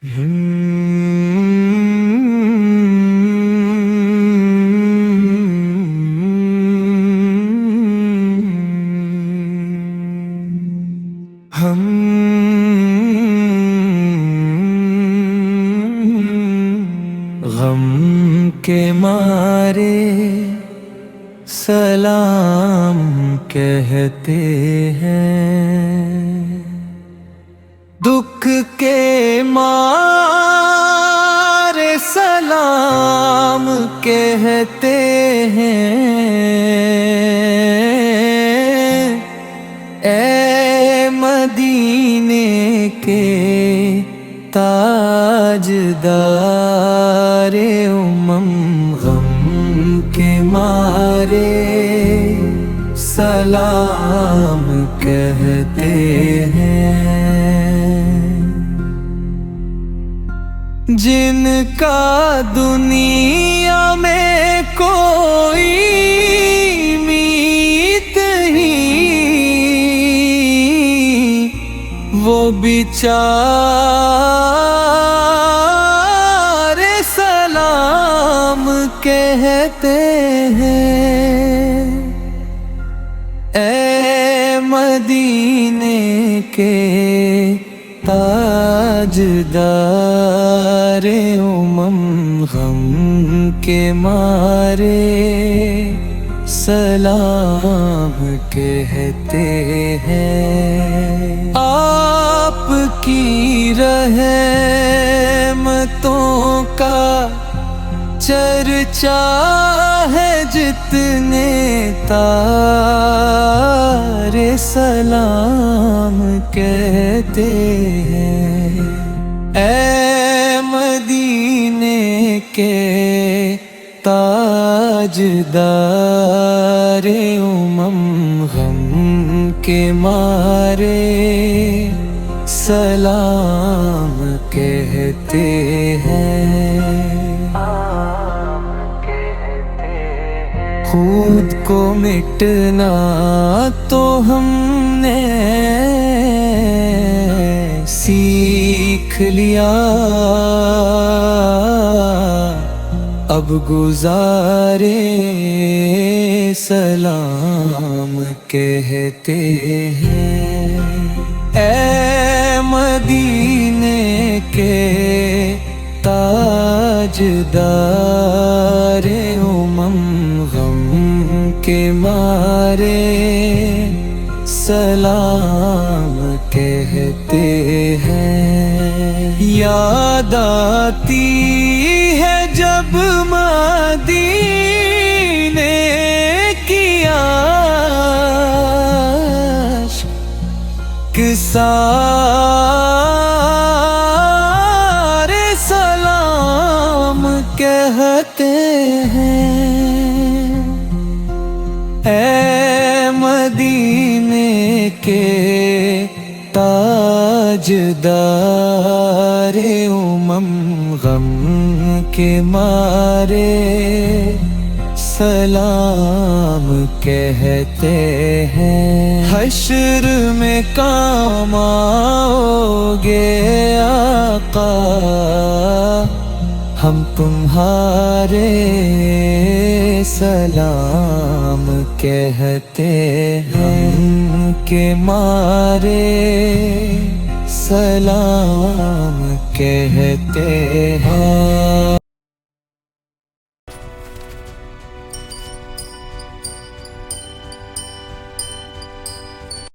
ہم غم کے مارے سلام کہتے ہیں، دکھ کے مارے سلام کہتے ہیں۔ اے مدینے کے تاجدار امم، غم کے مارے سلام کہتے ہیں۔ جن کا دنیا میں کوئی میت ہی، وہ بیچارے سلام کہتے ہیں۔ اے مدینے کے تاجدار امم، غم کے مارے سلام کہتے ہیں۔ آپ کی رحمتوں کا چرچا ہے جتنے تارے سلام کہتے ہیں۔ اے مدینے کے تاجدار امم، غم کے مارے سلام کہتے ہیں۔ خود کو مٹنا تو ہم نے سیکھ لیا، اب گزارے سلام کہتے ہیں۔ اے مدینے کے تاجدار امم، غم کے مارے سلام کہتے ہیں۔ یاد آتی ہے جب مدینے کی عاشق سارے سلام کہتے ہیں۔ اے مدینے کے تاجدار امم، غم کے مارے سلام کہتے ہیں۔ حشر میں کام آؤ گے آقا، ہم تمہارے سلام کہتے ہیں۔ غم کے مارے سلام کہتے ہیں۔